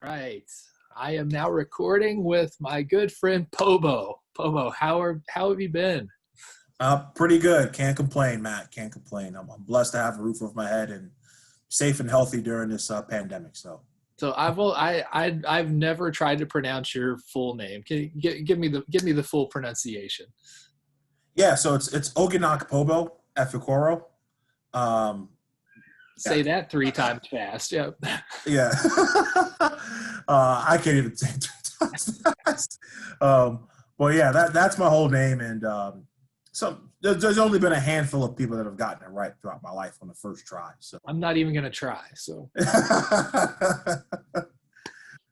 Right. I am now recording with my good friend Pobo. Pobo, how have you been? Pretty good. Can't complain, Matt. Can't complain. I'm blessed to have a roof over my head and safe and healthy during this pandemic. So, So I've never tried to pronounce your full name. Can you give me the full pronunciation? yeah. So it's Oginak Pobo Efekoro. Um, yeah, Say that three times fast. Yep. yeah. I can't even say it 3 times fast. But yeah, that's my whole name, and there's only been a handful of people that have gotten it right throughout my life on the first try. So, I'm not even gonna try. So aye,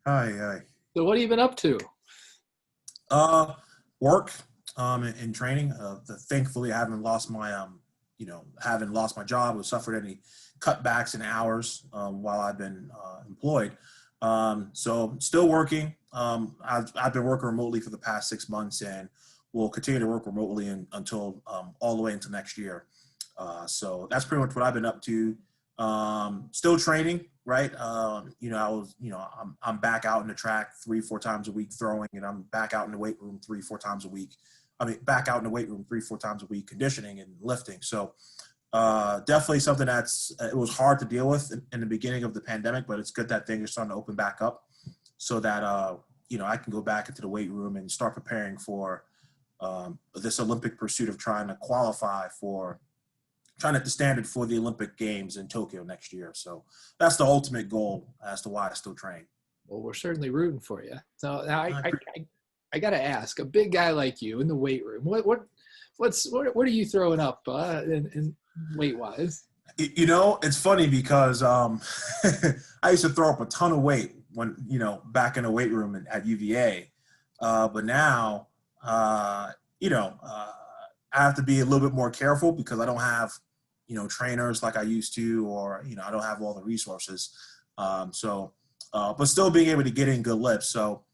aye. so what have you been up to? Uh, Work, and training. Thankfully, I haven't lost my haven't lost my job or suffered any cutbacks in hours while I've been employed. So still working. I've been working remotely for the past 6 months, and will continue to work remotely until all the way into next year. So that's pretty much what I've been up to. Still training, right? I'm back out in the track 3-4 times a week throwing, and I'm back out in the weight room 3-4 times a week. Back out in the weight room 3-4 times a week, conditioning and lifting. So definitely something it was hard to deal with in the beginning of the pandemic, but it's good that things are starting to open back up so that I can go back into the weight room and start preparing for this Olympic pursuit of trying to qualify for trying to hit the standard for the Olympic Games in Tokyo next year. So that's the ultimate goal as to why I still train. Well, we're certainly rooting for you. So now I I gotta ask, a big guy like you in the weight room, what are you throwing up in weight wise? It's funny because I used to throw up a ton of weight when, back in the weight room at UVA. But now, I have to be a little bit more careful because I don't have, trainers like I used to, or, I don't have all the resources. But still being able to get in good lifts. So,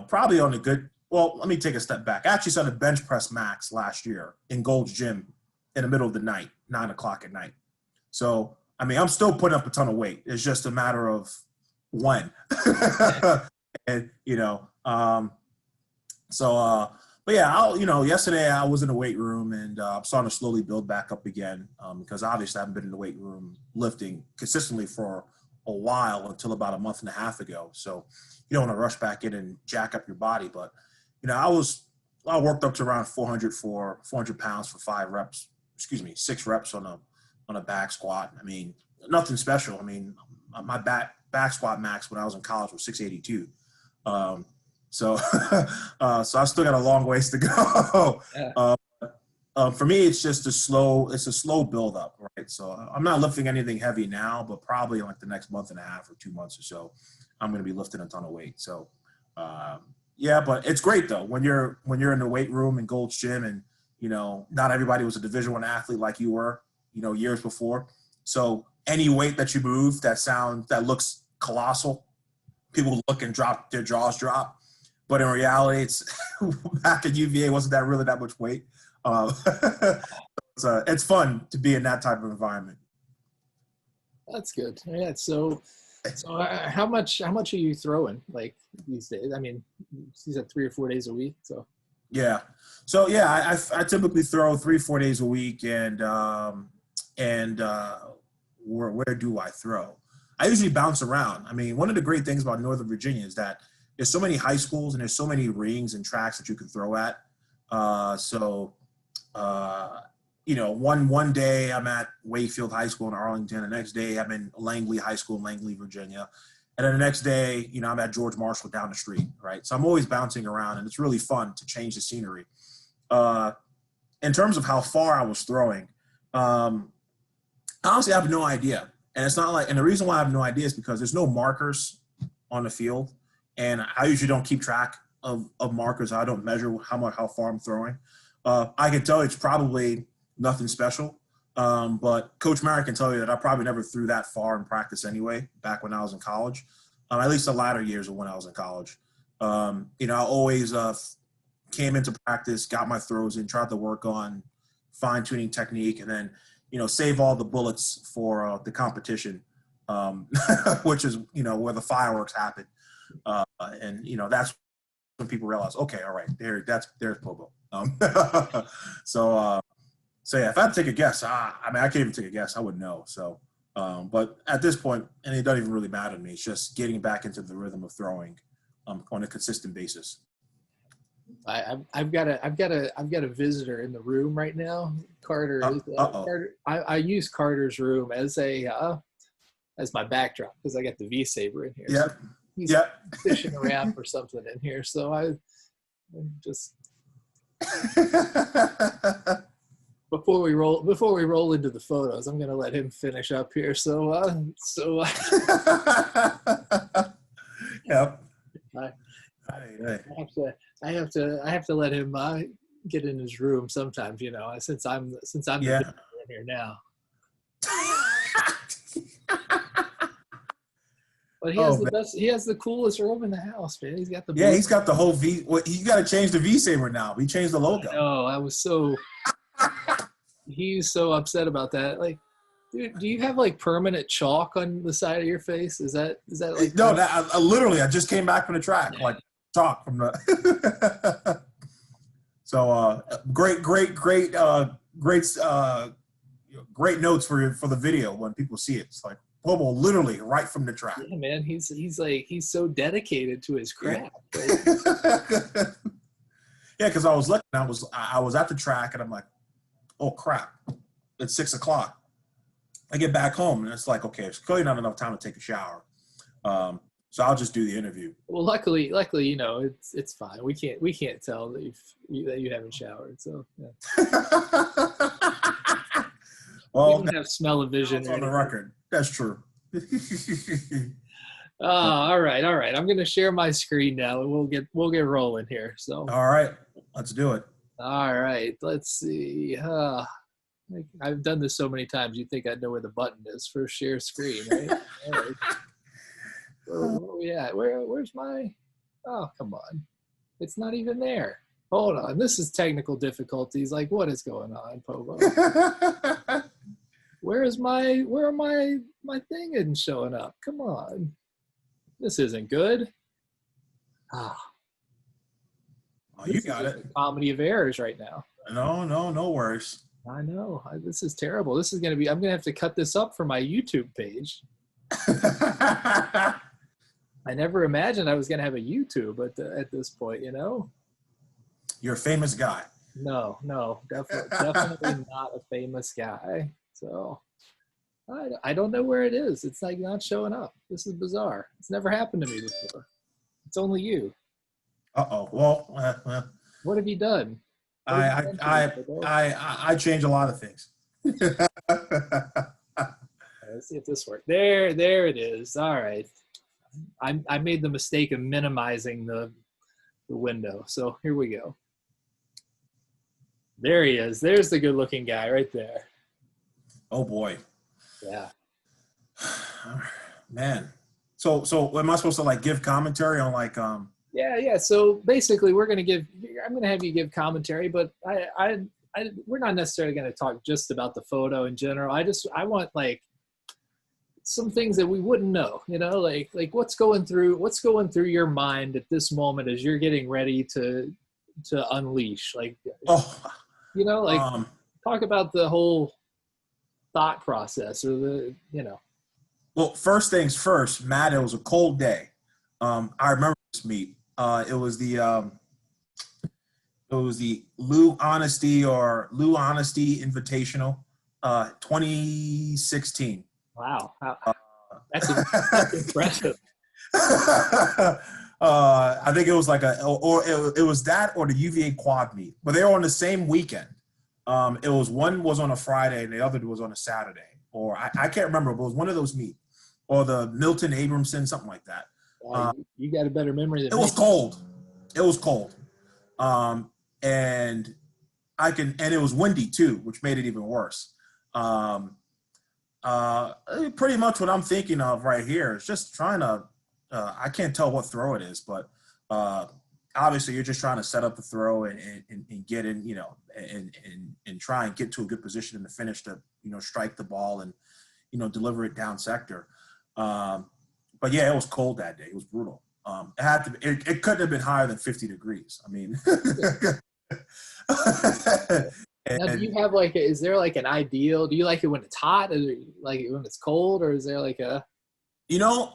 probably on a good, well, let me take a step back. I actually started bench press max last year in Gold's Gym in the middle of the night, 9 o'clock at night. So, I'm still putting up a ton of weight. It's just a matter of when. and, but yeah, yesterday I was in the weight room, and I'm starting to slowly build back up again because obviously I haven't been in the weight room lifting consistently for a while until about a month and a half ago. So you don't want to rush back in and jack up your body. But, I worked up to around 400 pounds for 6 reps on a back squat. Nothing special. My back squat max when I was in college was 682. So I still got a long ways to go. Yeah. For me, it's just a slow build up, right? So I'm not lifting anything heavy now, but probably in like the next month and a half or 2 months or so, I'm going to be lifting a ton of weight. So, yeah, but it's great though when you're in the weight room in Gold's Gym, and not everybody was a Division I athlete like you were, years before. So any weight that you move that looks colossal, people look and their jaws drop. But in reality, it's back at UVA wasn't that really that much weight. Uh, it's fun to be in that type of environment. That's good. Yeah. So how much are you throwing like these days? You said 3 or 4 days a week. So Yeah. So yeah, I typically throw 3-4 days a week, and where do I throw? I usually bounce around. One of the great things about Northern Virginia is that there's so many high schools and there's so many rings and tracks that you can throw at. One day I'm at Wayfield High School in Arlington. The next day I'm in Langley High School in Langley, Virginia. And then the next day, I'm at George Marshall down the street, right? So I'm always bouncing around, and it's really fun to change the scenery. In terms of how far I was throwing, honestly, I have no idea. And the reason why I have no idea is because there's no markers on the field. And I usually don't keep track of markers. I don't measure how far I'm throwing. I can tell you it's probably nothing special. But Coach Merritt can tell you that I probably never threw that far in practice anyway, back when I was in college, at least the latter years of when I was in college. I always came into practice, got my throws in, tried to work on fine-tuning technique, and then, save all the bullets for the competition. which is, where the fireworks happen. And, that's when people realize, okay, all right, there's Pobo. So yeah, if I had to take a guess, I can't even take a guess. I wouldn't know. So, but at this point, and it doesn't even really matter to me. It's just getting back into the rhythm of throwing on a consistent basis. I've got a visitor in the room right now. Carter is Carter. I use Carter's room as my backdrop because I got the V-saber in here. Yeah. So he's fishing around for something in here. So I'm just before we roll into the photos, I'm gonna let him finish up here. Yep. I have to let him get in his room sometimes, since I'm the in here now. But he has the coolest room in the house, man. He's got the he's got the whole V. Well, you got to change the V-saber now. We changed the logo. No, I was so he's so upset about that. Like, dude, do you have like permanent chalk on the side of your face? Is that like no? I literally, I just came back from the track, like chalk from the. So great notes for the video when people see it. It's like Pobo literally right from the track. Yeah, man, he's so dedicated to his craft. Yeah, because I was looking, I was at the track and I'm like, oh crap, it's 6 o'clock. I get back home and it's like, okay, it's clearly not enough time to take a shower. So I'll just do the interview. Well, luckily, it's fine. We can't tell that you haven't showered. So yeah. Well, you don't have smell-o-vision on the record. That's true. All right. I'm going to share my screen now, and we'll get rolling here. So all right, let's do it. All right, let's see. I've done this so many times. You'd think I'd know where the button is for share screen, right? All right. Where we at? Where's my? Oh, come on! It's not even there. Hold on. This is technical difficulties. Like, what is going on, Pobo? Where are my thing isn't showing up? Come on. This isn't good. Oh, you got it. A comedy of errors right now. No worries. I know. This is terrible. This is going to be, I'm going to have to cut this up for my YouTube page. I never imagined I was going to have a YouTube at this point, You're a famous guy. No, definitely not a famous guy. So I don't know where it is. It's like not showing up. This is bizarre. It's never happened to me before. It's only you. Well, what have you done? I change a lot of things. Let's see if this works. There it is. All right. I made the mistake of minimizing the window. So here we go. There he is. There's the good-looking guy right there. Oh boy. Yeah. Man. So am I supposed to like give commentary on like Yeah. So basically, I'm gonna have you give commentary, but we're not necessarily gonna talk just about the photo in general. I want like some things that we wouldn't know, like what's going through your mind at this moment as you're getting ready to unleash, like, talk about the whole thought process or Well, first things first, Matt, it was a cold day. I remember this meet. It was the Lou Honesty Invitational, 2016. Wow, that's impressive. I think it was like it was that or the UVA quad meet, but they were on the same weekend. It was one was on a Friday and the other was on a Saturday, or I can't remember, but it was one of those meet, or the Milton Abramson, something like that. You got a better memory than me. It was cold. And it was windy too, which made it even worse. Pretty much what I'm thinking of right here is just trying to, I can't tell what throw it is, but obviously you're just trying to set up the throw and get in, and try and get to a good position in the finish to, strike the ball and, deliver it down sector. But yeah, it was cold that day. It was brutal. It had to. It couldn't have been higher than 50 degrees. I mean, Now, do you and have like, is there like an ideal? Do you like it when it's hot, or do you like it when it's cold, or is there like a? you know,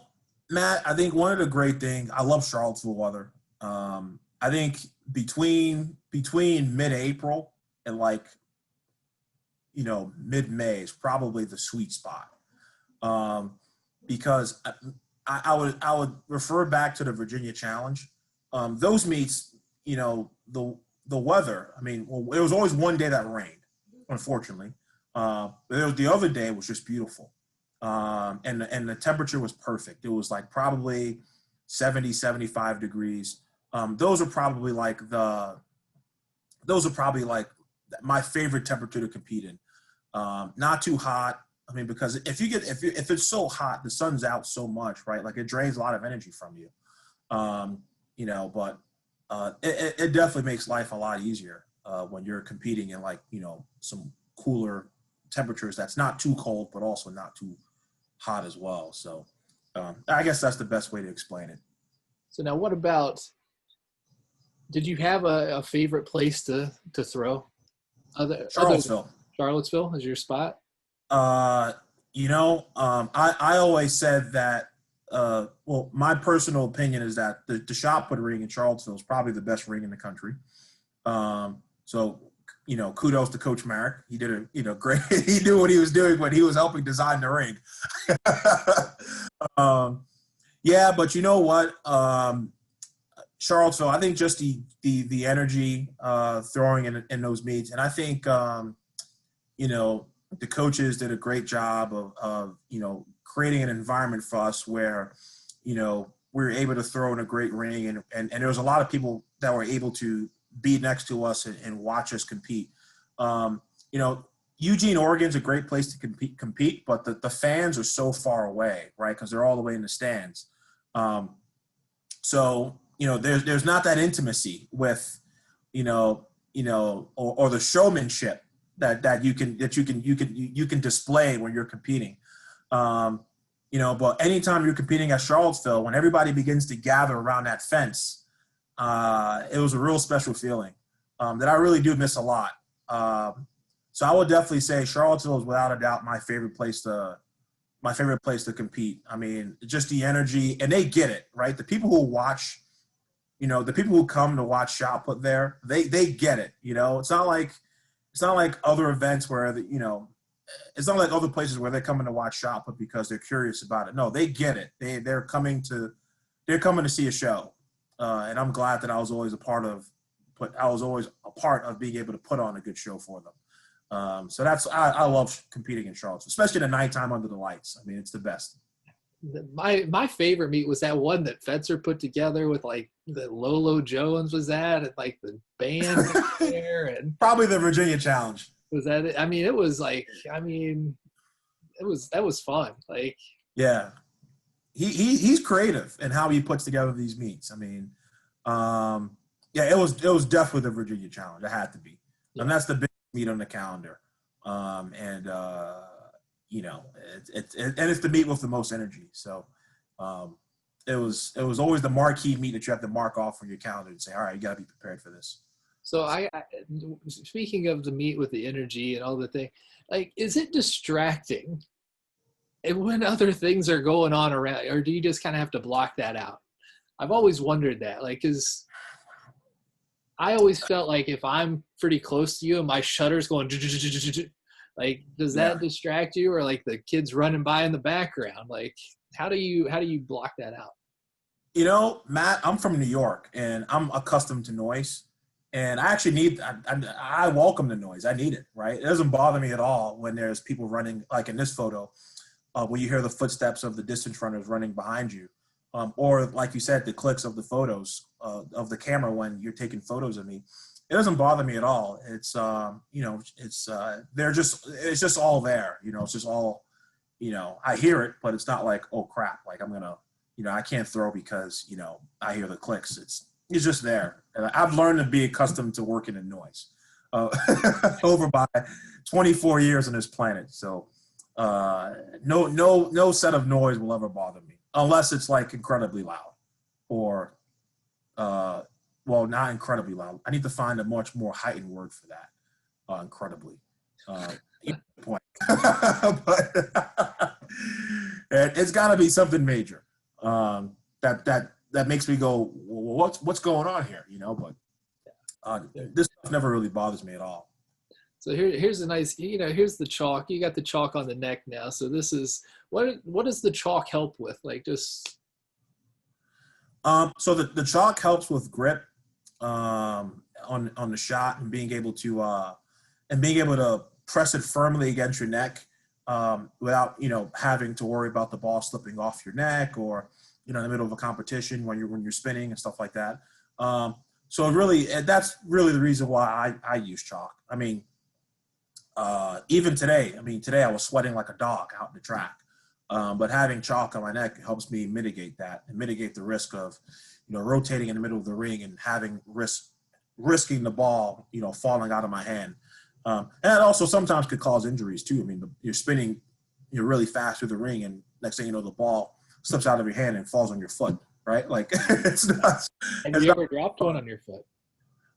Matt, I think one of the great things I love Charlottesville weather. I think between mid-April and like mid-May is probably the sweet spot. Because I would refer back to the Virginia Challenge. Those meets, the weather. I mean, well, it was always one day that rained, unfortunately. But the other day was just beautiful, and the temperature was perfect. It was like probably 70, 75 degrees. Those are probably like my favorite temperature to compete in. Not too hot. I mean, because if it's so hot, the sun's out so much, right? Like it drains a lot of energy from you. But it definitely makes life a lot easier when you're competing in like, some cooler temperatures that's not too cold, but also not too hot as well. So I guess that's the best way to explain it. So now, what about? Did you have a favorite place to throw? Charlottesville. Charlottesville is your spot. I always said that, my personal opinion is that the shot put ring in Charlottesville is probably the best ring in the country. So, kudos to Coach Merrick. He did great. He knew what he was doing when he was helping design the ring. Yeah, but you know what? Charlottesville, I think just the energy throwing in those meets, and I think the coaches did a great job of creating an environment for us where we were able to throw in a great ring, and there was a lot of people that were able to be next to us and watch us compete. Eugene, Oregon's a great place to compete, but the fans are so far away, right? Because they're all the way in the stands. So there's not that intimacy with, or the showmanship that you can display when you're competing. But anytime you're competing at Charlottesville, when everybody begins to gather around that fence, it was a real special feeling that I really do miss a lot. So I would definitely say Charlottesville is without a doubt my favorite place to compete. I mean, just the energy, and they get it, right? The people who watch, the people who come to watch shot put there, they get it. It's not like other events where it's not like other places where they're coming to watch shot put because they're curious about it. No, they get it. They're coming to see a show, and I'm glad that I was always a part of being able to put on a good show for them. So I love competing in Charlottesville, especially the nighttime under the lights. I mean, it's the best. My favorite meet was that one that Fetzer put together with like the Lolo Jones was at, and like the band there, and probably the Virginia Challenge. Was that it? I mean, it was like, that was fun. Like, yeah, he's creative in how he puts together these meets. I mean, yeah, it was definitely the Virginia Challenge. It had to be, and that's the big meet on the calendar. It's the meet with the most energy. So it was always the marquee meet that you have to mark off on your calendar and say, all right, you got to be prepared for this. So I speaking of the meet with the energy and all the thing, like, is it distracting when other things are going on around, or do you just kind of have to block that out? I've always wondered that, like, because I always felt like if I'm pretty close to you and my shutter's going, like, does that distract you, or like the kids running by in the background? Like, how do you block that out? Matt, I'm from New York and I'm accustomed to noise. And I actually I welcome the noise. I need it, right? It doesn't bother me at all when there's people running, like in this photo, where you hear the footsteps of the distance runners running behind you. Or like you said, the clicks of the photos of the camera when you're taking photos of me. It doesn't bother me at all. It's, it's just all there. It's just all, I hear it, but it's not like, oh crap, like I'm going to, I can't throw because, I hear the clicks. It's just there. And I've learned to be accustomed to working in noise over by 24 years on this planet. So no set of noise will ever bother me unless it's like incredibly loud or, well, not incredibly loud. I need to find a much more heightened word for that. Incredibly. You get the point. But it's got to be something major that makes me go, well, what's going on here? You know, but this stuff never really bothers me at all. So here's a nice, here's the chalk. You got the chalk on the neck now. So this is, what does the chalk help with? Like just. So the chalk helps with grip on the shot and being able to press it firmly against your neck without, having to worry about the ball slipping off your neck or, in the middle of a competition when you're spinning and stuff like that. So that's really the reason why I use chalk. I mean, even today I was sweating like a dog out in the track. But having chalk on my neck helps me mitigate that and mitigate the risk of, rotating in the middle of the ring and having risking the ball, falling out of my hand. And it also sometimes could cause injuries too. I mean, you're spinning, really fast through the ring, and next thing you know, the ball slips out of your hand and falls on your foot, right? Like it's not. Have you ever dropped one on your foot?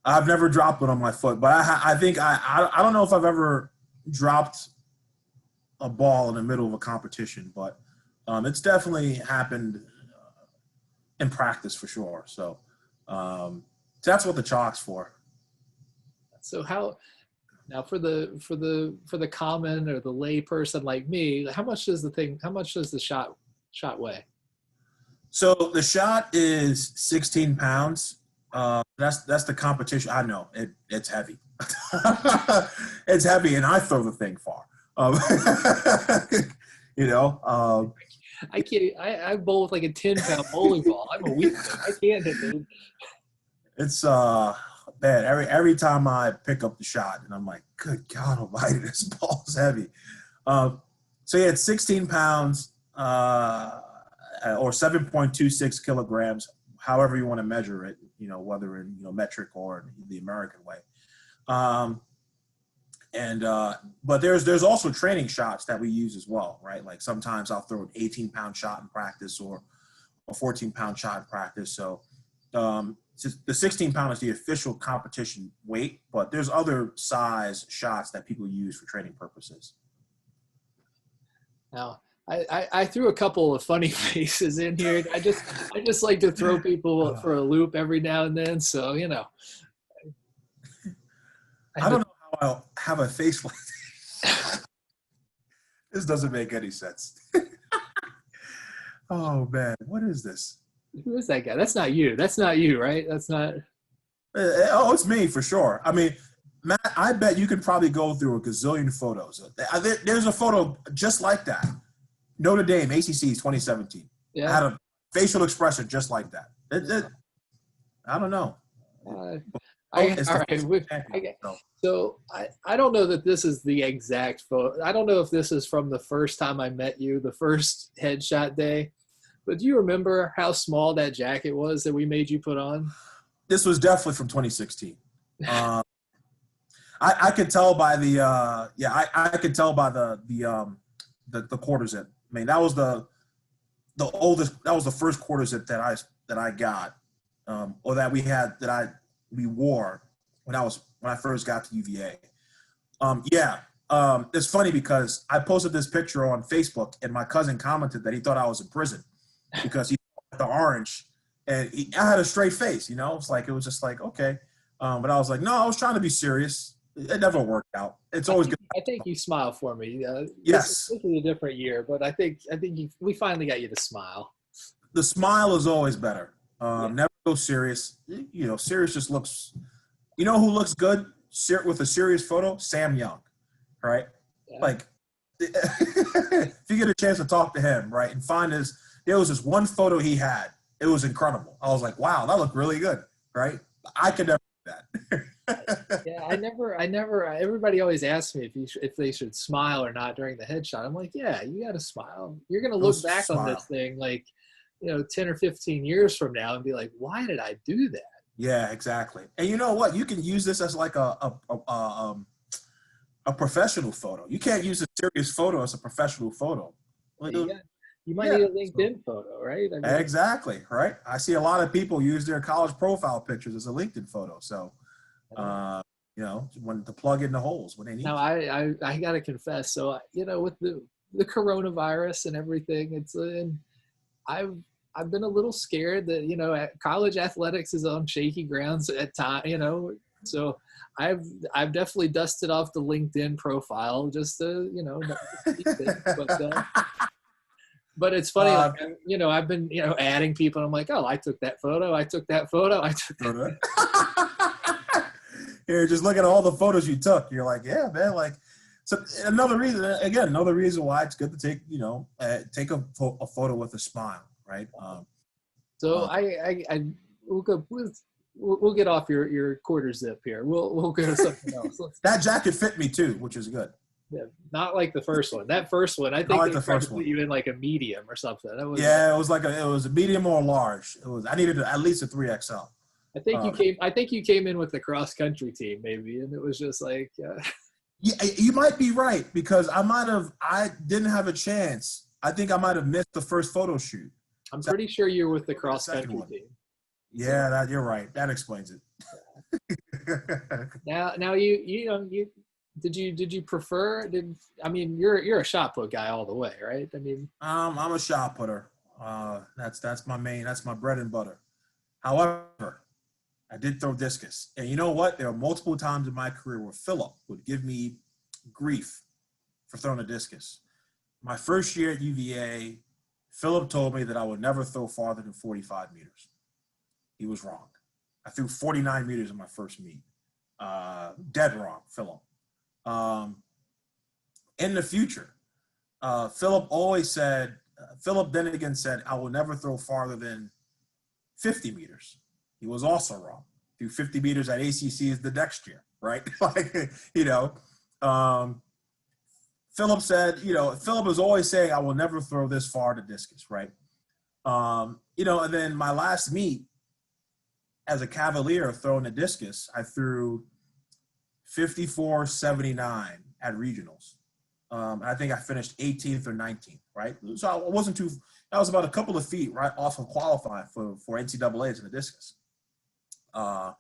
I've never dropped one on my foot, but I think I don't know if I've ever dropped a ball in the middle of a competition, but it's definitely happened in practice for sure. So that's what the chalk's for. So now for the common or the lay person like me, how much does the shot weigh? So the shot is 16 pounds. That's the competition. I know it's heavy. It's heavy, and I throw the thing far. I can't. I bowl with like a 10-pound bowling ball. I'm a weak. I can't hit it. It's bad. Every time I pick up the shot, and I'm like, good God Almighty, this ball's heavy. So yeah, it's 16 pounds or 7.26 kilograms, however you want to measure it. Whether in metric or the American way. But there's also training shots that we use as well, right? Like sometimes I'll throw an 18-pound shot in practice or a 14-pound shot in practice. So the 16-pound is the official competition weight, but there's other size shots that people use for training purposes. Now, I threw a couple of funny faces in here. I just like to throw people for a loop every now and then. So, I don't know how I'll have a face like this. This doesn't make any sense. Oh, man. What is this? Who is that guy? That's not you. That's not you, right? That's not. Oh, it's me for sure. I mean, Matt, I bet you could probably go through a gazillion photos. There's a photo just like that. Notre Dame, ACC 2017. Yeah. I had a facial expression just like that. I don't know. So I don't know that this is the exact photo. I don't know if this is from the first time I met you, the first headshot day. But do you remember how small that jacket was that we made you put on? This was definitely from 2016. I could tell by I could tell by the quarter zip. I mean, that was the oldest. That was the first quarter zip that I got, or that we wore when I first got to UVA. It's funny because I posted this picture on Facebook, and my cousin commented that he thought I was in prison because he the orange, and I had a straight face. It was just like okay, but I was like, no, I was trying to be serious. It never worked out. It's always good. I think you smile for me. Yes. This is a different year, but I think we finally got you to smile. The smile is always better. Never go serious. Serious just looks. You know who looks good with a serious photo? Sam Young, right? Yeah. Like, if you get a chance to talk to him, right, and there was this one photo he had. It was incredible. I was like, wow, that looked really good, right? I could never do that. Yeah, I never. Everybody always asks me if they should smile or not during the headshot. I'm like, yeah, you got to smile. You're gonna look back on this thing like, 10 or 15 years from now and be like, why did I do that? Yeah, exactly. And you know what? You can use this as like a a professional photo. You can't use a serious photo as a professional photo. You might Yeah, need a LinkedIn photo, right? I mean, exactly, right? I see a lot of people use their college profile pictures as a LinkedIn photo. So, you know, when to plug in the holes when they need now to. I got to confess. So, you know, with the coronavirus and everything, and I've I've been a little scared that, you know, college athletics is on shaky grounds at time, you know. So I've definitely dusted off the LinkedIn profile just to, you know, not to see things, but it's funny, like, you know, I've been, you know, adding people. And I'm like, oh, I took that photo. I took that photo. I took that. You're just looking at all the photos you took. You're like, yeah, man. Like, so another reason why it's good to take, you know, take a photo with a smile, right? So we'll get off your quarter zip here. We'll go to something else. That jacket fit me too, which is good. Yeah, not like the first one. That first one, I think they tried to put you in like a medium or something. It was a medium or a large. I needed at least a 3XL. I think you came in with the cross country team maybe, and it was just like. Yeah, you might be right, because I didn't have a chance. I think I might have missed the first photo shoot. I'm pretty sure you're with the cross country team. Yeah, you're right. That explains it. Now did you prefer? I mean, you're a shot put guy all the way, right? I mean, I'm a shot putter. That's my bread and butter. However, I did throw discus, and you know what? There are multiple times in my career where Philip would give me grief for throwing a discus. My first year at UVA, Philip told me that I would never throw farther than 45 meters. He was wrong. I threw 49 meters in my first meet. Dead wrong, Philip. In the future, Philip then again said, I will never throw farther than 50 meters. He was also wrong. Threw 50 meters at ACCs the next year, right? Like, you know, Philip said, you know, Philip was always saying, I will never throw this far to discus, right? You know, and then my last meet as a Cavalier throwing a discus, I threw 54.79 at regionals. I think I finished 18th or 19th, right? So it wasn't too, that was about a couple of feet right off of qualifying for NCAAs in the discus. So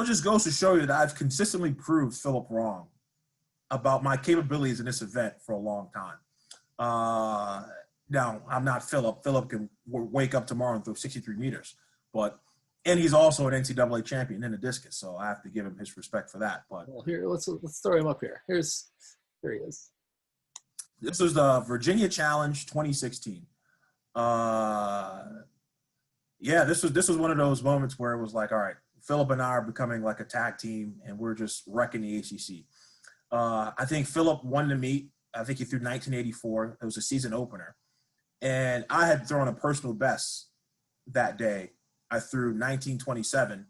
it just goes to show you that I've consistently proved Philip wrong about my capabilities in this event for a long time. Now, I'm not Philip. Philip can wake up tomorrow and throw 63 meters, and he's also an NCAA champion in the discus, so I have to give him his respect for that. But well, here, let's throw him up here. Here he is. This was the Virginia Challenge 2016. Yeah, this was one of those moments where it was like, all right, Philip and I are becoming like a tag team, and we're just wrecking the ACC. I think Philip won the meet. I think he threw 1984. It was a season opener. And I had thrown a personal best that day. I threw 1927.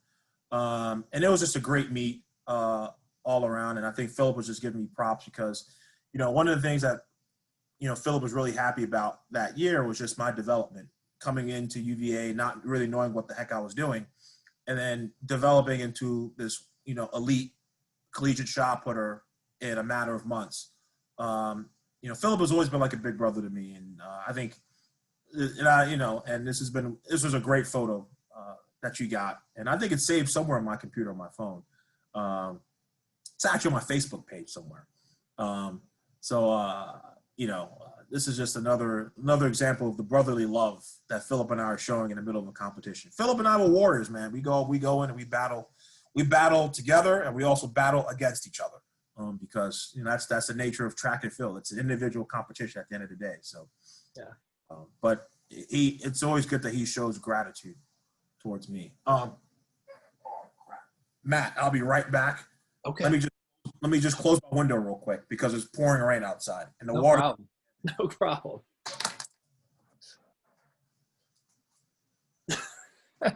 And it was just a great meet all around. And I think Philip was just giving me props because, you know, one of the things that, you know, Philip was really happy about that year was just my development. Coming into UVA, not really knowing what the heck I was doing, and then developing into this, you know, elite collegiate shot putter in a matter of months. You know, Philip has always been like a big brother to me, and I think, you know, and this was a great photo that you got, and I think it's saved somewhere on my computer, on my phone. It's actually on my Facebook page somewhere. You know, this is just another example of the brotherly love that Philip and I are showing in the middle of a competition. Philip and I were warriors, man. We go in and we battle together, and we also battle against each other. Because, you know, that's the nature of track and field. It's an individual competition at the end of the day. So, yeah. But it's always good that he shows gratitude towards me. Matt, I'll be right back. Okay. Let me just close my window real quick because it's pouring rain outside and the no water. Problem. No problem. I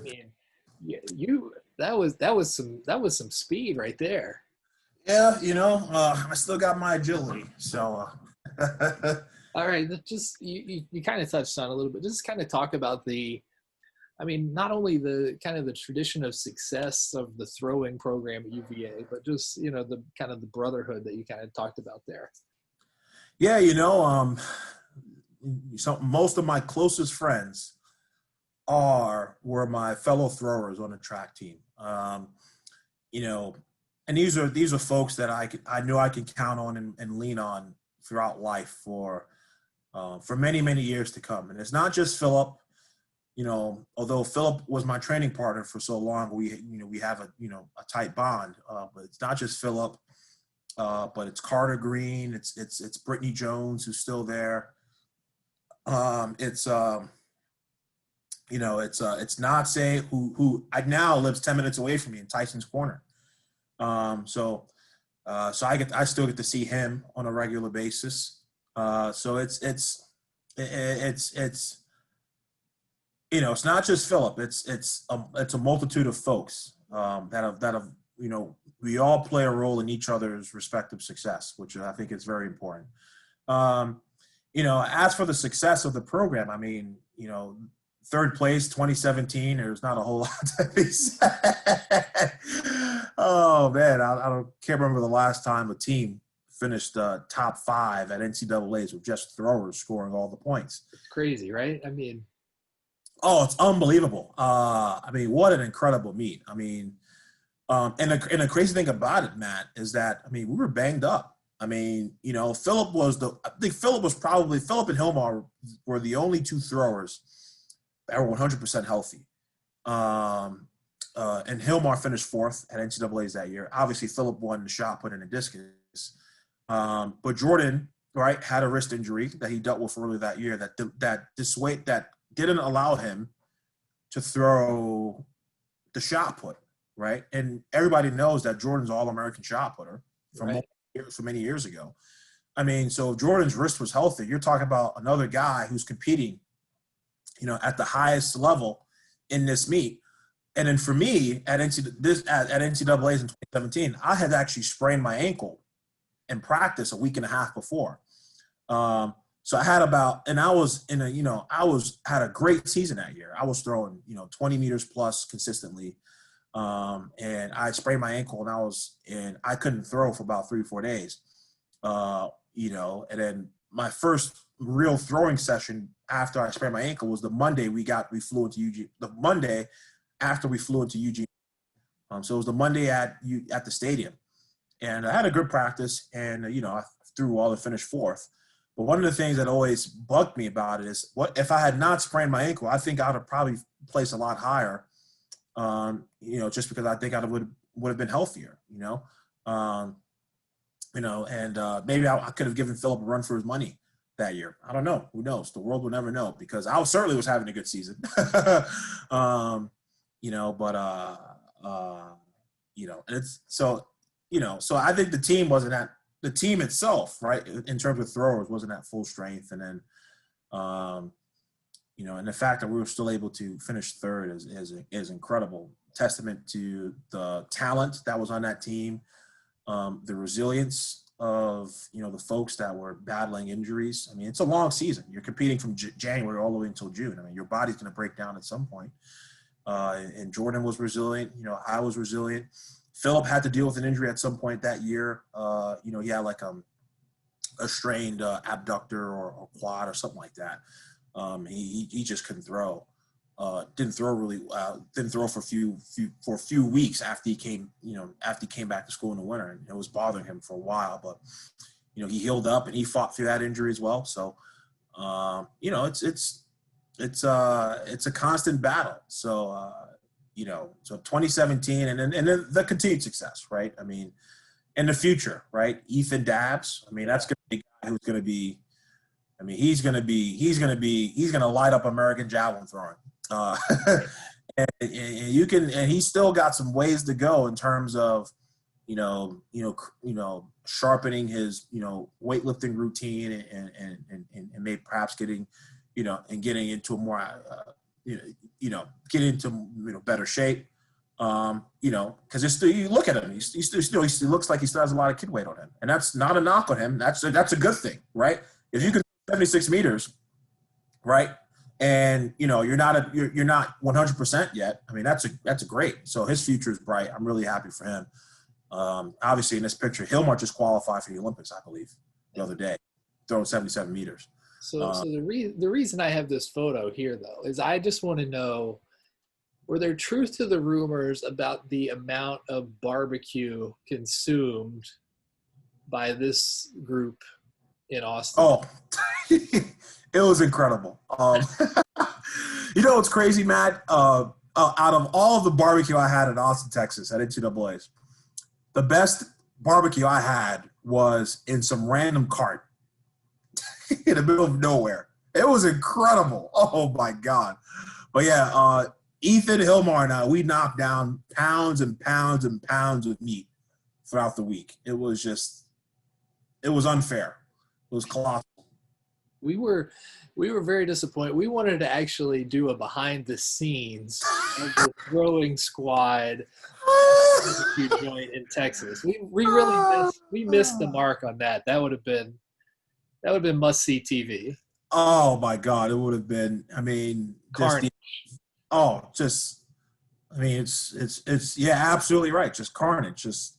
mean, that was some speed right there. Yeah, you know, I still got my agility, so All right, just you kind of touched on a little bit. Just kind of talk about I mean, not only the kind of the tradition of success of the throwing program at UVA, but just the kind of the brotherhood that you kind of talked about there. Yeah, so most of my closest friends were my fellow throwers on the track team. You know, and these are folks that I know I can count on and lean on throughout life for many, many years to come. And it's not just Philip. Although Philip was my training partner for so long, we have a tight bond. But it's not just Philip, but it's Carter Green, it's Brittany Jones who's still there. It's Natsé who now lives 10 minutes away from me in Tyson's Corner. So I still get to see him on a regular basis. So it's not just Philip. It's a multitude of folks that have we all play a role in each other's respective success, which I think is very important. As for the success of the program, I mean, third place, 2017. There's not a whole lot to be said. Oh man, can't remember the last time a team finished top 5 at NCAA's with just throwers scoring all the points. It's crazy, right? I mean, oh, it's unbelievable. I mean, what an incredible meet. I mean, and the crazy thing about it, Matt, is that we were banged up. I mean, Philip and Hilmar were the only 2 throwers that were 100% healthy. And Hilmar finished 4th at NCAA's that year. Obviously, Philip won the shot put and a discus. But Jordan, right, had a wrist injury that he dealt with earlier that year that didn't allow him to throw the shot put, right? And everybody knows that Jordan's All-American shot putter from many years ago. I mean, so if Jordan's wrist was healthy, you're talking about another guy who's competing, at the highest level in this meet. And then for me at NCAA's in 2017, I had actually sprained my ankle in practice a week and a half before. So I had had a great season that year. I was throwing, 20 meters plus consistently. And I sprained my ankle and I couldn't throw for about 3 or 4 days. And then my first real throwing session after I sprained my ankle was the Monday we flew into Eugene. The Monday after we flew into Eugene. So it was the Monday at the stadium. And I had a good practice and, I threw well to finish 4th. But one of the things that always bugged me about it is what if I had not sprained my ankle, I think I would have probably placed a lot higher, just because I think I would have been healthier, and maybe I could have given Philip a run for his money that year. I don't know. Who knows? The world will never know because I certainly was having a good season. And it's so I think the team wasn't at the team itself, right, in terms of throwers, wasn't at full strength. And then, and the fact that we were still able to finish 3rd is incredible. Testament to the talent that was on that team, the resilience of, the folks that were battling injuries. I mean, it's a long season. You're competing from January all the way until June. I mean, your body's going to break down at some point. And Jordan was resilient. I was resilient. Philip had to deal with an injury at some point that year. He had like a strained abductor or quad or something like that. He just couldn't throw. Didn't throw for a few weeks after he came back to school in the winter, and it was bothering him for a while. But he healed up and he fought through that injury as well. So it's a constant battle. So. So 2017 and then the continued success, right? I mean, in the future, right? Ethan Dabbs. I mean, that's going to be a guy who's going to be. I mean, he's going to light up American javelin throwing. And he's still got some ways to go in terms of, sharpening his, weightlifting routine and maybe perhaps getting into a more. Get into better shape. Because you look at him, he looks like he still has a lot of kid weight on him, and that's not a knock on him. That's a good thing, right? If you can 76 meters, right? And you're not 100% yet. I mean, that's a great. So his future is bright. I'm really happy for him. Obviously, in this picture, Hilmar just qualified for the Olympics, I believe, the other day, throwing 77 meters. So the reason I have this photo here, though, is I just want to know, were there truth to the rumors about the amount of barbecue consumed by this group in Austin? Oh, it was incredible. What's crazy, Matt? Out of all of the barbecue I had in Austin, Texas, at NCAA's, the best barbecue I had was in some random cart in the middle of nowhere. It was incredible. Oh, my God. But, yeah, Ethan, Hilmar, and I, we knocked down pounds and pounds and pounds of meat throughout the week. It was unfair. It was colossal. We were very disappointed. We wanted to actually do a behind the scenes of the throwing squad barbecue joint in Texas. We really missed the mark on that. That would have been must see TV. Oh my God, it would have been. I mean, carnage. It's absolutely right. Just carnage, just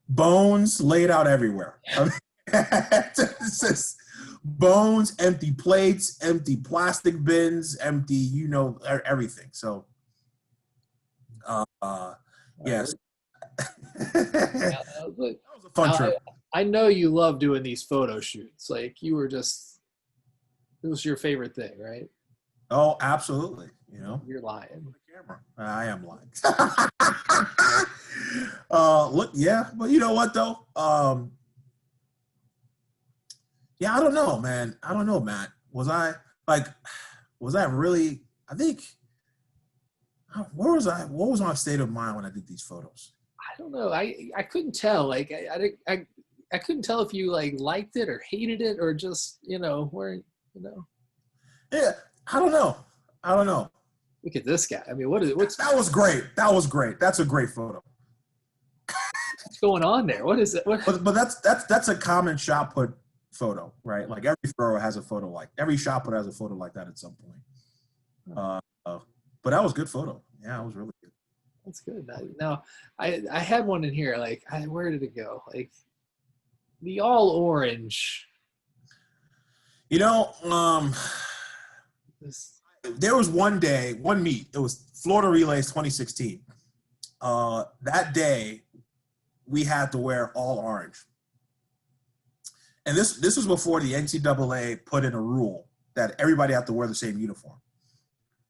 bones laid out everywhere. I mean, it's just bones, empty plates, empty plastic bins, empty, everything. So, yes. That was a fun trip. I know you love doing these photo shoots. Like it was your favorite thing, right? Oh, absolutely. You're lying. Camera. I am lying. Look, yeah, but you know what though? Yeah, I don't know, man. I don't know, Matt. Was I really? I think. Where was I? What was my state of mind when I did these photos? I don't know. I couldn't tell. Like I couldn't tell if you liked it or hated it or just weren't. Yeah, I don't know. Look at this guy. I mean, what's that was great. That's a great photo. What's going on there? What is it? But that's a common shot put photo, right? Like every thrower has a photo every shot put has a photo like that at some point. But that was a good photo. Yeah, it was really good. That's good. Now, I had one in here. Where did it go? Like the all orange. There was one meet. It was Florida Relays 2016. That day, we had to wear all orange. And this was before the NCAA put in a rule that everybody had to wear the same uniform.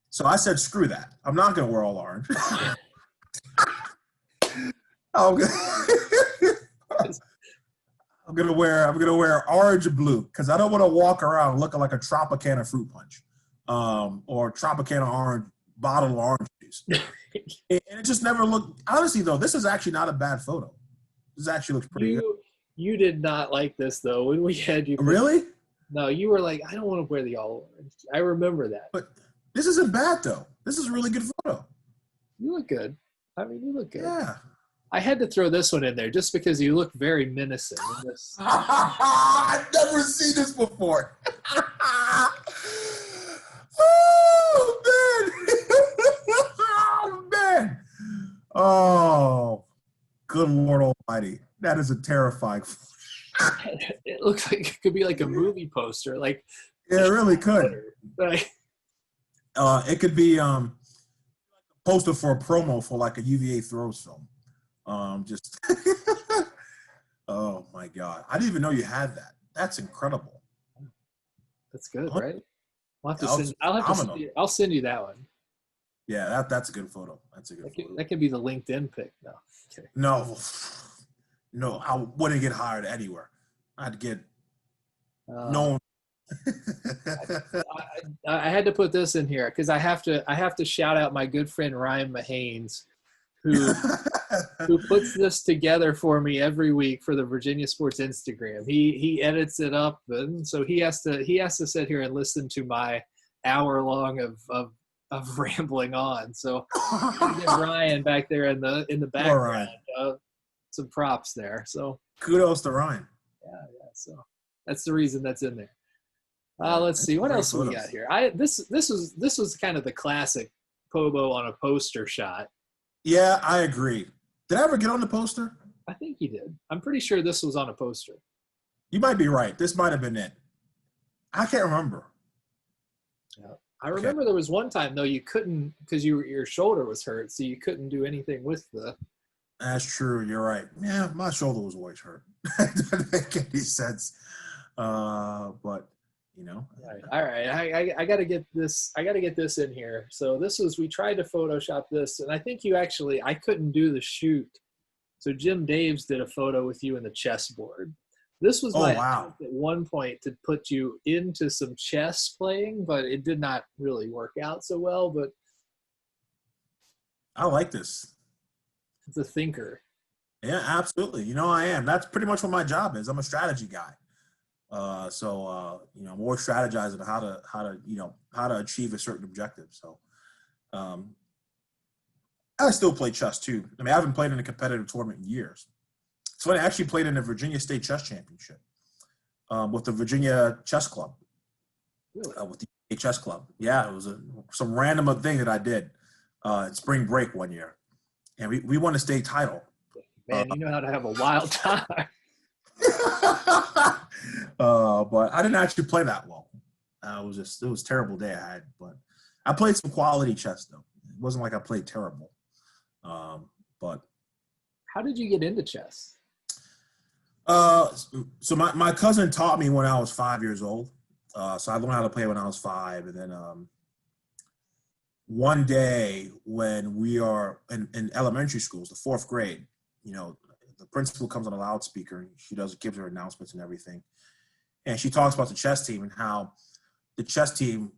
So I said, screw that. I'm not going to wear all orange. I'm gonna wear orange and blue because I don't want to walk around looking like a Tropicana fruit punch, or Tropicana orange bottle of orange juice. And it just never looked. Honestly, though, this is actually not a bad photo. This actually looks pretty good. You did not like this though when we had you. Really? No, you were like, I don't want to wear the all orange. I remember that. But this isn't bad though. This is a really good photo. You look good. I mean, you look good. Yeah. I had to throw this one in there just because you look very menacing in this. I've never seen this before. Oh, man. Oh, good Lord Almighty. That is a terrifying. It looks like it could be like a movie poster. Like, yeah, it really could. It could be a poster for a promo for like a UVA throws film. Oh my God. I didn't even know you had that. That's incredible. That's good, right? I'll send you that one. Yeah, that's a good photo. That's a good photo. That could be the LinkedIn pic. No. Okay. No, I wouldn't get hired anywhere. I'd get known. I had to put this in here because I have to shout out my good friend Ryan Mahanes, who puts this together for me every week for the Virginia Sports Instagram. He edits it up, and so he has to sit here and listen to my hour long of rambling on. So get Ryan back there in the background. Some props there. So kudos to Ryan. Yeah. So that's the reason that's in there. Let's see what Great else we got photos. here. This was kind of the classic Pobo on a poster shot. Yeah, I agree. Did I ever get on the poster? I think you did. I'm pretty sure this was on a poster. You might be right. This might have been it. I can't remember. Yeah. I Okay, remember there was one time though you couldn't because your shoulder was hurt, so you couldn't do anything with the. that's true. You're right. Yeah, my shoulder was always hurt. It doesn't make any sense. But you know, Right. All right. I got to get this. I got to get this in here. So this was we tried to Photoshop this, and I think you actually I couldn't do the shoot. So Jim Daves did a photo with you in the chessboard. This was oh my wow, attempt at one point to put you into some chess playing, but it did not really work out so well. But I like this. it's a thinker. Yeah, absolutely. You know, I am. That's pretty much what my job is. I'm a strategy guy. You know, I'm always strategizing how to achieve a certain objective. So, um, I still play chess too. I mean, I haven't played in a competitive tournament in years. So I actually played in the Virginia State Chess Championship with the Virginia Chess Club, Really? with the chess club. Yeah, it was some random thing that I did at spring break one year, and we won a state title. Man, you know how to have a wild time. But I didn't actually play that well. It was a terrible day I had, but I played some quality chess though. It wasn't like I played terrible. But How did you get into chess? so my cousin taught me when I was 5 years old. So I learned how to play when I was five, and then one day when we are in elementary schools, the fourth grade, you know, the principal comes on a loudspeaker and she gives her announcements and everything. And she talks about the chess team and how the chess team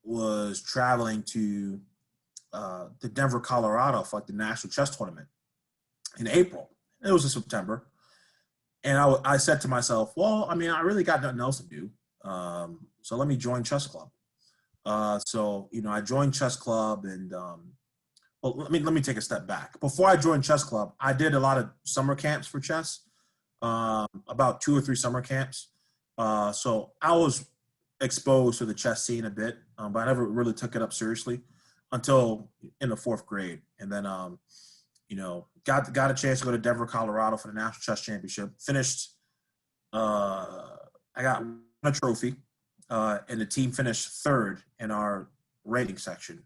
was traveling to the Denver, Colorado for like the national chess tournament in April. It was in September. And I said to myself, well, I mean, I really got nothing else to do. So let me join chess club. So, you know, I joined chess club and well, let me take a step back. Before I joined chess club, I did a lot of summer camps for chess, about 2 or 3 summer camps. So I was exposed to the chess scene a bit, but I never really took it up seriously until in the fourth grade. And then, you know, got a chance to go to Denver, Colorado for the National Chess Championship. Finished, I got a trophy, and the team finished third in our rating section.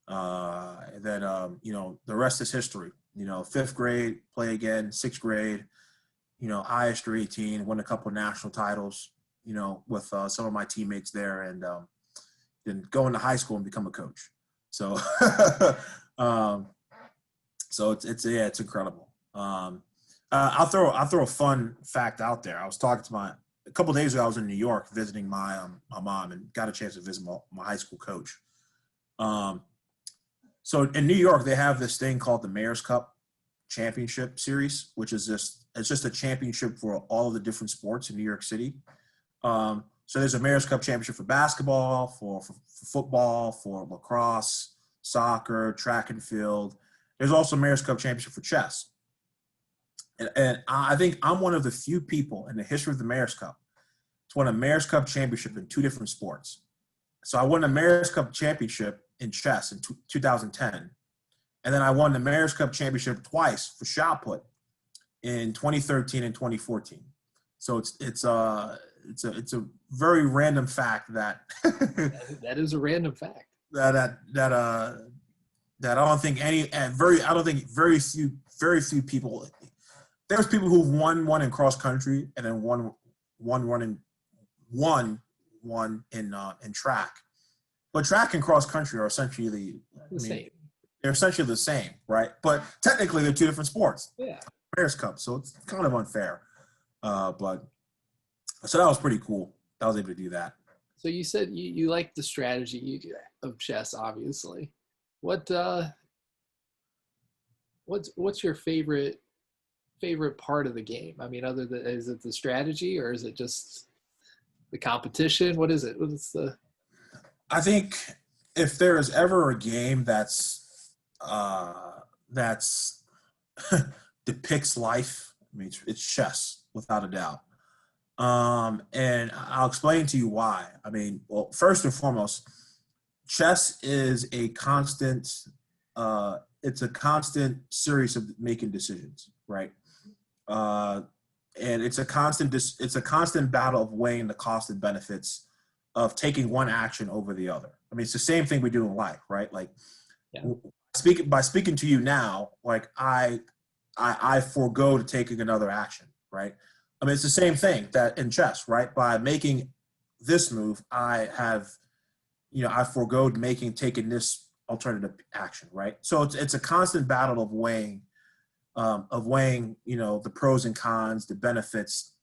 And then, you know, the rest is history. You know, fifth grade, play again, sixth grade, you know, highest to 18, won a couple of national titles, you know, with some of my teammates there, and then go into high school and become a coach. So, so it's incredible. I'll throw a fun fact out there. I was talking to a couple of days ago. I was in New York visiting my mom and got a chance to visit my high school coach. So in New York, they have this thing called the Mayor's Cup Championship Series, which is just a championship for all of the different sports in New York City. So there's a Mayor's Cup Championship for basketball, for football, for lacrosse, soccer, track and field. There's also a Mayor's Cup Championship for chess. And I think I'm one of the few people in the history of the Mayor's Cup to win a Mayor's Cup Championship in 2 different sports. So I won the Mayor's Cup Championship in chess in 2010. And then I won the Mayor's Cup Championship twice for shot put in 2013 and 2014. So it's a very random fact that That is a random fact. that I don't think very few people. There's people who've won one in cross country and then won in track. But track and cross country are essentially The same. they're essentially the same, right? But technically they're 2 different sports. Yeah. Mayor's Cup, so it's kind of unfair. But so that was pretty cool. I was able to do that. So you said you like the strategy of chess, obviously. What's your favorite part of the game? I mean, is it the strategy or is it just the competition? What is it? I think if there is ever a game that's depicts life, I mean, it's chess without a doubt. And I'll explain to you why. I mean, well, first and foremost, chess is a constant, it's a constant series of making decisions, right? Uh, and it's a constant battle of weighing the cost and benefits of taking one action over the other. I mean, it's the same thing we do in life, right? Like, Yeah. speaking to you now, like I forego to taking another action, right? I mean, it's the same thing that in chess, right? By making this move, I have, I foregoed taking this alternative action, right? So it's a constant battle of weighing, the pros and cons, the benefits,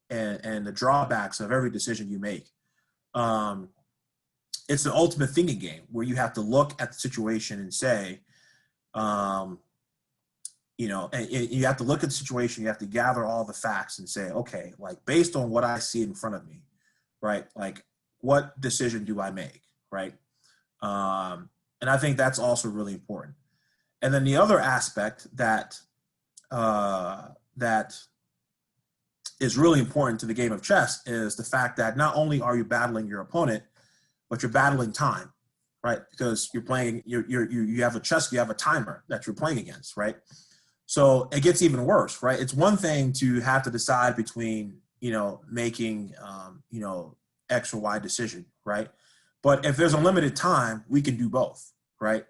and the drawbacks of every decision you make. It's an ultimate thinking game where you have to look at the situation and say, and you have to look at the situation, you have to gather all the facts and say, okay, like based on what I see in front of me, right? Like what decision do I make, right? And I think that's also really important. And then the other aspect that is really important to the game of chess is the fact that not only are you battling your opponent, but you're battling time, right? Because you're playing, you have a timer that you're playing against, right? So it gets even worse, right? It's one thing to have to decide between, making, X or Y decision, right? But if there's a limited time, we can do both, right?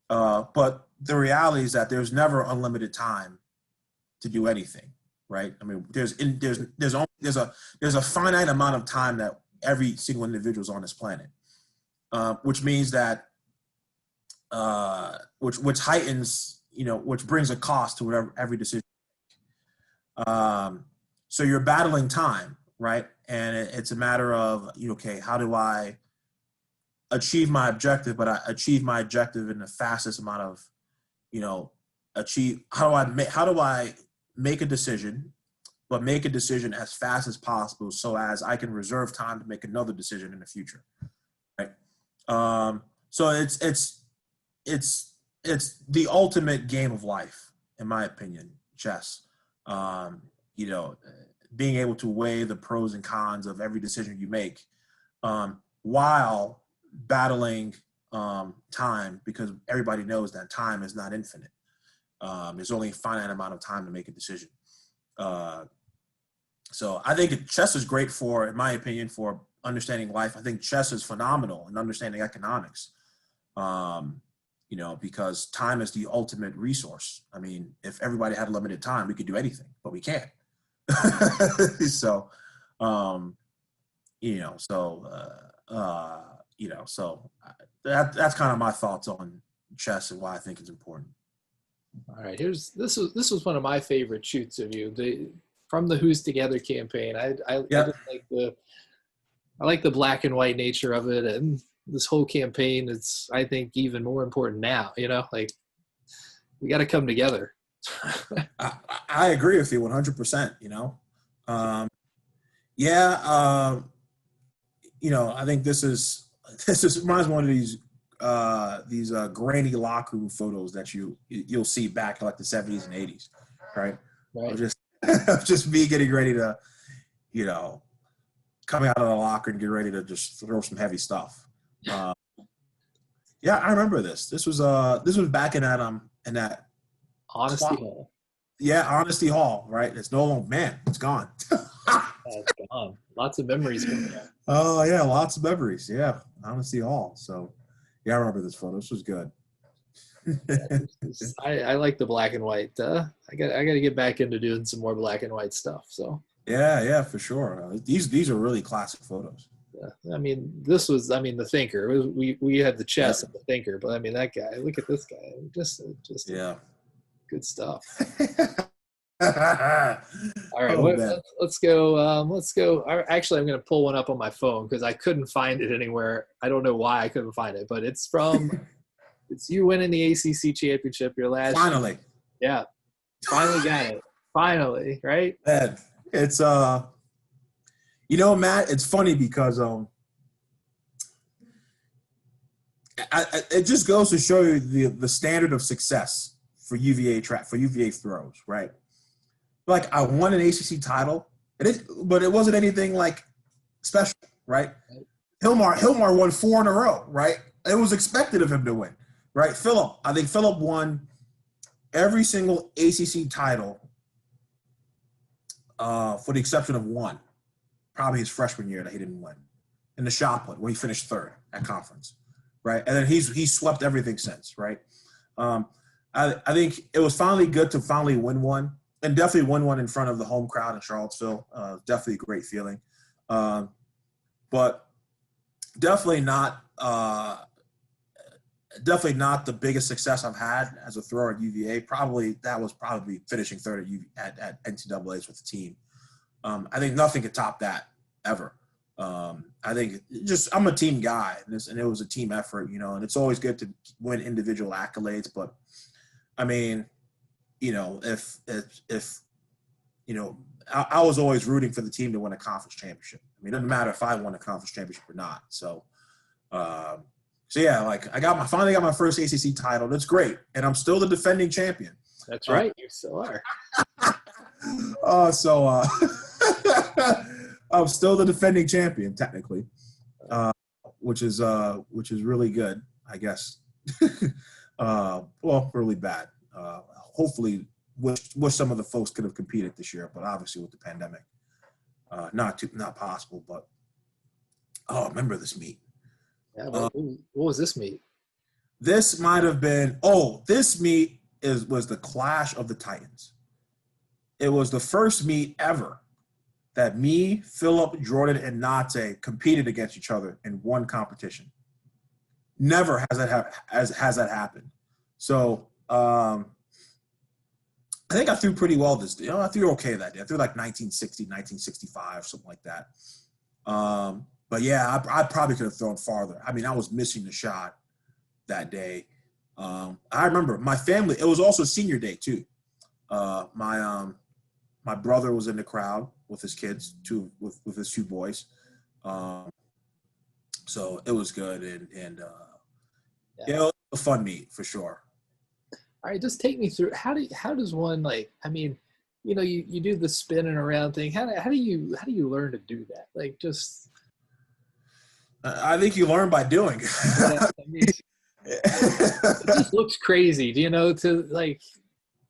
But the reality is that there's never unlimited time to do anything, right? I mean, there's a finite amount of time that every single individual is on this planet, which means that which heightens, which brings a cost to whatever every decision. So you're battling time, right? And it's a matter of, okay, how do I achieve my objective, but I achieve my objective in the fastest amount of, how do I make a decision, but make a decision as fast as possible so as I can reserve time to make another decision in the future, right? So it's the ultimate game of life, in my opinion, chess. Being able to weigh the pros and cons of every decision you make, while battling time, because everybody knows that time is not infinite. There's only a finite amount of time to make a decision. So I think chess is great for, in my opinion, for understanding life. I think chess is phenomenal in understanding economics, because time is the ultimate resource. I mean, if everybody had limited time, we could do anything, but we can't. So, that's kind of my thoughts on chess and why I think it's important. All right, this was one of my favorite shoots of you, from the Who's Together campaign. I just like the black and white nature of it, and this whole campaign is, I think, even more important now. Like we got to come together. I agree with you 100%. I think this reminds me of one of these grainy locker room photos that you'll see back in like the 70s and 80s, right? Right. Just me getting ready to, coming out of the locker and get ready to just throw some heavy stuff. I remember this. This was back in that Honesty Hall. Yeah, Honesty Hall, right? It's no longer, man, it's gone. It's gone. Lots of memories coming up. Oh yeah, lots of memories. Yeah, Honesty Hall. So yeah, I remember this photo. This was good. I like the black and white. I got to get back into doing some more black and white stuff. So yeah, for sure. These are really classic photos. Yeah, I mean, the thinker. We had the chess and the thinker, but I mean that guy. Look at this guy. Just yeah, good stuff. All right, let's go. Actually, I'm going to pull one up on my phone because I couldn't find it anywhere. I don't know why I couldn't find it, but it's it's you winning the ACC championship your last. Finally. Yeah, finally got it. Finally, right? Man, it's Matt, it's funny because it just goes to show you the standard of success for UVA throws, right? Like I won an ACC title, But it wasn't anything like special, right? Hilmar won 4 in a row, right? It was expected of him to win, right? I think Philip won every single ACC title for the exception of one, probably his freshman year that he didn't win, in the shot put, where he finished 3rd at conference, right? And then he's swept everything since, right? I think it was finally good to finally win one, and definitely win one in front of the home crowd in Charlottesville. Definitely a great feeling. But definitely not the biggest success I've had as a thrower at UVA. That was probably finishing 3rd at NCAA's with the team. I think nothing could top that ever. I think I'm a team guy, and it was a team effort, and it's always good to win individual accolades. But I mean, if I was always rooting for the team to win a conference championship. I mean, it doesn't matter if I won a conference championship or not. So yeah, like I finally got my first ACC title. That's great, and I'm still the defending champion. That's right, you still are. I'm still the defending champion technically, which is really good, I guess. Well, really bad. Hopefully, wish some of the folks could have competed this year, but obviously with the pandemic, not possible. But remember this meet? Yeah, what was this meet? This might have been. This meet was the Clash of the Titans. It was the first meet ever that me, Philip, Jordan, and Nate competed against each other in one competition. Never has that happened. So I think I threw pretty well this day. I threw okay that day. I threw like 1960, 1965, something like that. But yeah, I probably could have thrown farther. I mean, I was missing the shot that day. I remember my family. It was also senior day too. My brother was in the crowd with his kids, with his 2 boys. So it was good, and it was a fun meet for sure. All right, just take me through. How does one, like? I mean, you do the spinning around thing. How do you learn to do that? Like, just. I think you learn by doing. I mean, it just looks crazy, to like.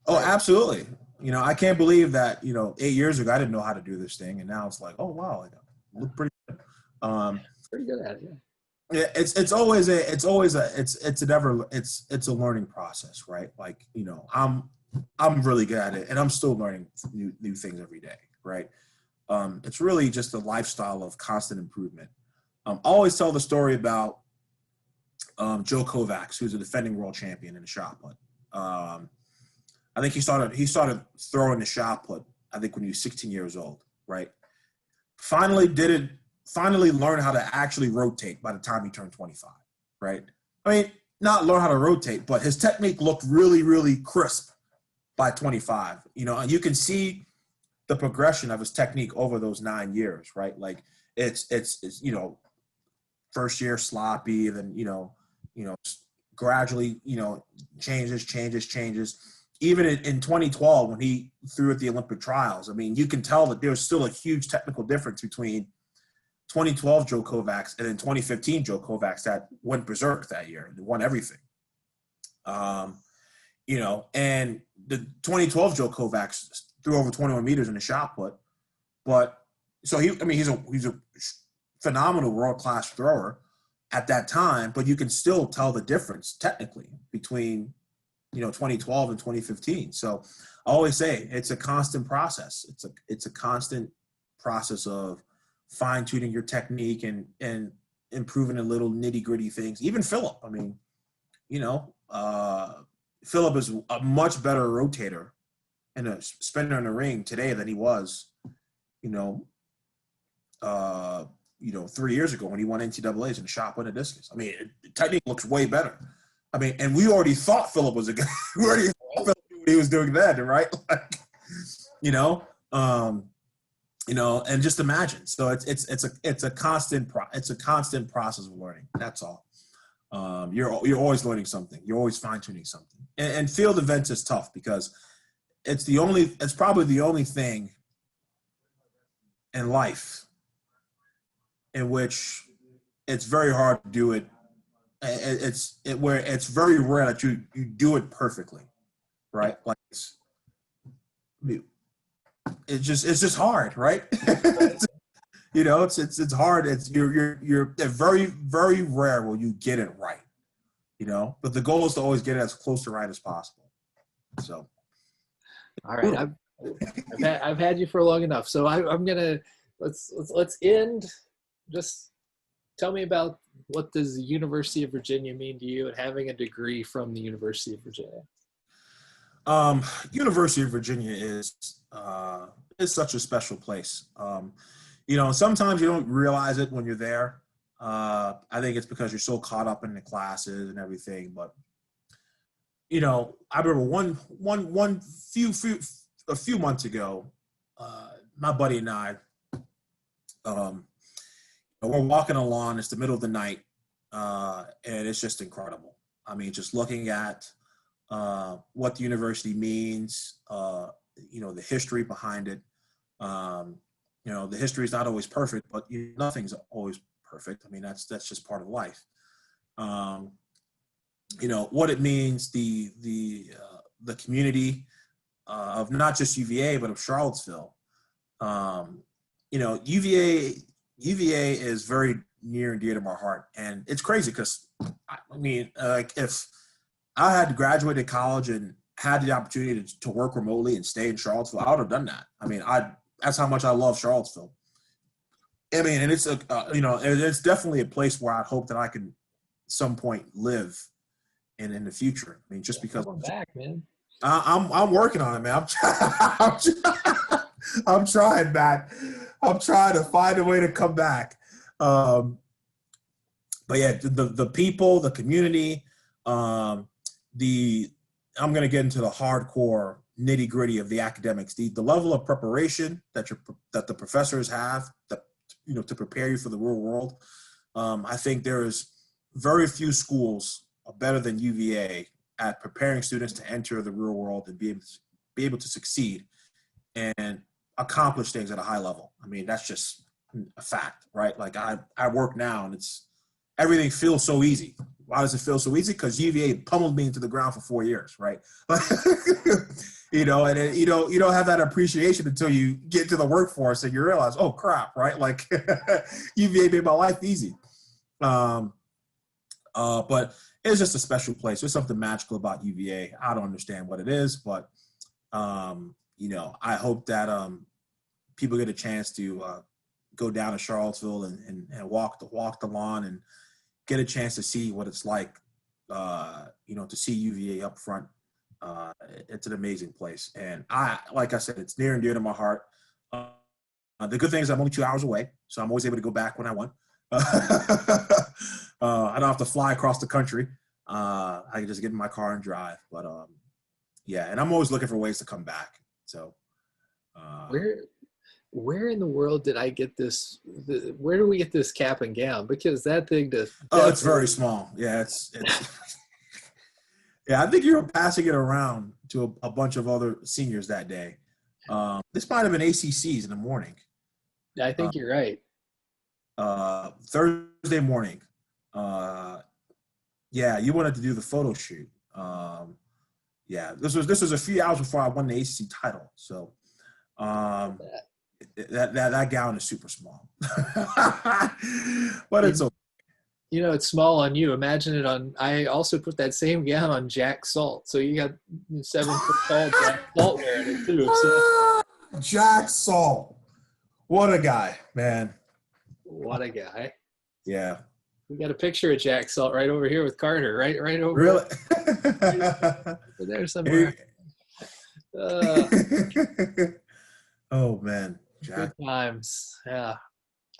Oh, absolutely. I can't believe that, 8 years ago I didn't know how to do this thing, and now it's like, oh wow, I look pretty good. Pretty good at it, yeah. Yeah, it's a learning process, right? Like, I'm really good at it, and I'm still learning new things every day, right? It's really just a lifestyle of constant improvement. I always tell the story about Joe Kovacs, who's a defending world champion in the shot put. I think he started throwing the shot put, I think when he was 16 years old, right? Finally learned how to actually rotate by the time he turned 25, right? I mean, not learn how to rotate, but his technique looked really, really crisp by 25. And you can see the progression of his technique over those 9 years, right? Like it's first year sloppy, then gradually changes. Even in 2012, when he threw at the Olympic trials, I mean, you can tell that there's still a huge technical difference between 2012 Joe Kovacs and then 2015 Joe Kovacs that went berserk that year and won everything. And the 2012 Joe Kovacs threw over 21 meters in the shot put, but so he's a phenomenal world-class thrower at that time, but you can still tell the difference technically between 2012 and 2015. So I always say it's a constant process. It's a constant process of fine-tuning your technique and improving the little nitty-gritty things. Even Philip, I mean, Philip is a much better rotator and a spinner in the ring today than he was, 3 years ago when he won NCAAs in the shot put and discus. I mean, the technique looks way better. I mean, and we already thought Philip was a good. We already thought Philip knew what he was doing then, right? Like, and just imagine. So it's a constant process of learning. That's all. You're always learning something. You're always fine tuning something. And field events is tough because it's probably the only thing in life in which it's very hard to do it. Where it's very rare that you do it perfectly, right? Like it's just hard, right? You know, it's hard. You're very, very rare will you get it right, you know, but the goal is to always get it as close to right as possible. So, all right. I've had you for long enough. So I'm going to, let's end. Just tell me about, what does the University of Virginia mean to you, and having a degree from the University of Virginia? University of Virginia is such a special place. You know, sometimes you don't realize it when you're there. I think it's because you're so caught up in the classes and everything. But you know, I remember a few months ago, my buddy and I, we're walking along. It's the middle of the night, and it's just incredible. I mean, just looking at what the university means, you know, the history behind it. You know, the history is not always perfect, but nothing's always perfect. I mean, that's just part of life. You know, what it means, the community of not just UVA, but of Charlottesville. You know, UVA is very near and dear to my heart. And it's crazy because, I mean, like if I had graduated college and had the opportunity to work remotely and stay in Charlottesville, I would have done that. I mean, that's how much I love Charlottesville. I mean, and it's you know, it's definitely a place where I hope that I can some point live in the future. I mean, just because I'm back, man. I'm working on it, man. I'm trying, man. I'm trying to find a way to come back. But yeah, the people, the community, I'm going to get into the hardcore nitty gritty of the academics, the level of preparation that the professors have, that, you know, to prepare you for the real world. I think there's very few schools better than UVA at preparing students to enter the real world and be able to succeed and accomplish things at a high level. I mean, that's just a fact, right? Like I work now and everything feels so easy. Why does it feel so easy? Because UVA pummeled me into the ground for 4 years, right? You know, and you don't have that appreciation until you get to the workforce and you realize, oh crap, right? Like UVA made my life easy. But it's just a special place. There's something magical about UVA. I don't understand what it is, but you know, I hope that people get a chance to go down to Charlottesville and walk the lawn and get a chance to see what it's like, you know, to see UVA up front. It's an amazing place. And like I said, it's near and dear to my heart. The good thing is I'm only 2 hours away, so I'm always able to go back when I want. I don't have to fly across the country. I can just get in my car and drive. But yeah, and I'm always looking for ways to come back. So where in the world did I get this? Where do we get this cap and gown? Because that thing does. Oh, it's very small. Yeah, it's yeah. I think you were passing it around to a bunch of other seniors that day. This might have been ACCs in the morning. I think you're right. Thursday morning. Yeah, you wanted to do the photo shoot. Yeah, this was a few hours before I won the ACC title. So that gown is super small, but it's okay. You know, it's small on you. Imagine it on. I also put that same gown on Jack Salt. So you got 7 foot tall Jack Salt wearing it too. So. Jack Salt, what a guy, man. What a guy. Yeah. We got a picture of Jack Salt right over here with Carter, right over. Really? There somewhere. Oh man, Jack. Good times. Yeah.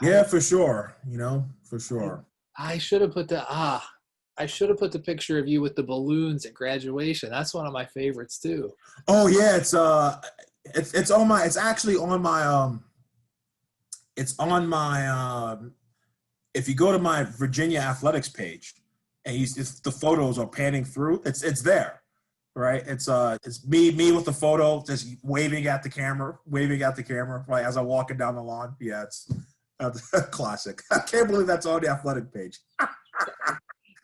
Yeah, for sure. You know, for sure. I should have put the picture of you with the balloons at graduation. That's one of my favorites too. Oh yeah, it's actually on my if you go to my Virginia athletics page and the photos are panning through, it's there. right? It's me with the photo, just waving at the camera, right as I'm walking down the lawn. Yeah, it's a classic. I can't believe that's on the athletic page.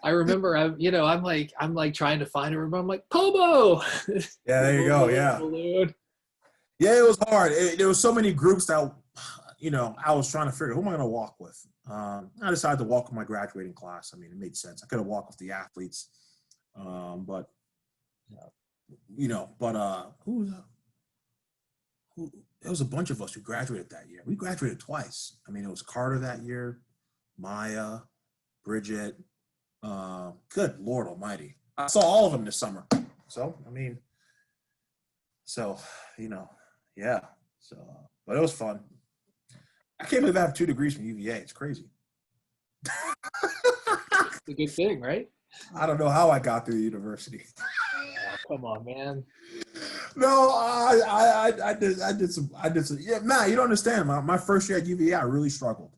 I remember, I'm like trying to find it. I'm like, Pobo. Yeah, there you go. Yeah. Balloon. Yeah, it was hard. There was so many groups that, I was trying to figure who am I going to walk with. I decided to walk with my graduating class. I mean, it made sense. I could have walked with the athletes, but who was there was a bunch of us who graduated that year. We graduated twice. I mean, it was Carter that year, Maya, Bridget. Good Lord Almighty! I saw all of them this summer. So yeah. So, but it was fun. I can't believe I have 2 degrees from UVA. It's crazy. It's a good thing, right? I don't know how I got through university. Oh, come on, man. No, I did some. Yeah, Matt, you don't understand. My first year at UVA, I really struggled.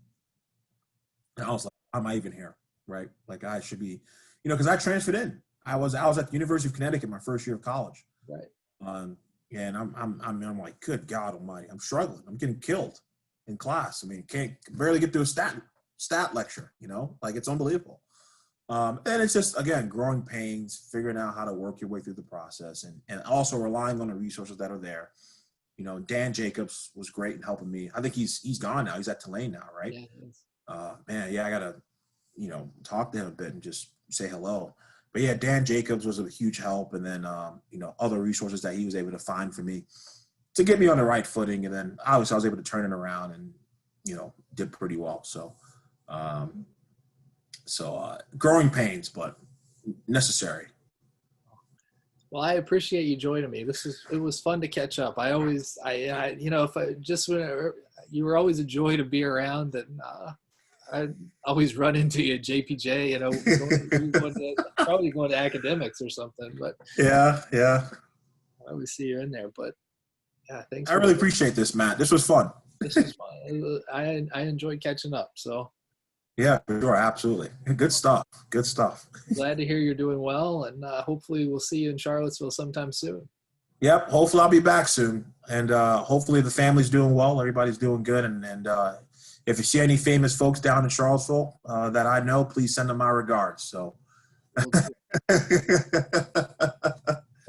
And I was like, "How am I even here?" Right? Like I should be, because I transferred in. I was at the University of Connecticut my first year of college. Right. And I'm like, good God Almighty, I'm struggling. I'm getting killed in class. I mean, can't barely get through a stat lecture. Like it's unbelievable. And it's just, again, growing pains, figuring out how to work your way through the process, and also relying on the resources that are there. Dan Jacobs was great in helping me. I think he's gone now. He's at Tulane now, right? Yeah, he is. Man, yeah, I gotta, talk to him a bit and just say hello. But yeah, Dan Jacobs was a huge help, and then other resources that he was able to find for me to get me on the right footing, and then obviously I was able to turn it around and did pretty well. So. Growing pains, but necessary. Well, I appreciate you joining me. It was fun to catch up. You were always a joy to be around, and I always run into you at JPJ. Probably going to academics or something. But yeah, I always see you in there. But yeah, thanks. I really appreciate this, Matt. This was fun. This was fun. I enjoyed catching up. So. Yeah, sure, absolutely. Good stuff. Glad to hear you're doing well, and hopefully we'll see you in Charlottesville sometime soon. Yep, hopefully I'll be back soon, and hopefully the family's doing well, everybody's doing good, and if you see any famous folks down in Charlottesville that I know, please send them my regards. So.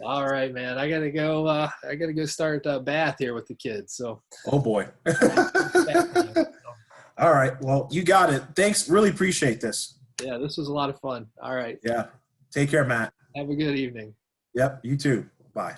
All right, man. I gotta go start bath here with the kids. So. Oh boy. All right. Well, you got it. Thanks. Really appreciate this. Yeah, this was a lot of fun. All right. Yeah. Take care, Matt. Have a good evening. Yep. You too. Bye.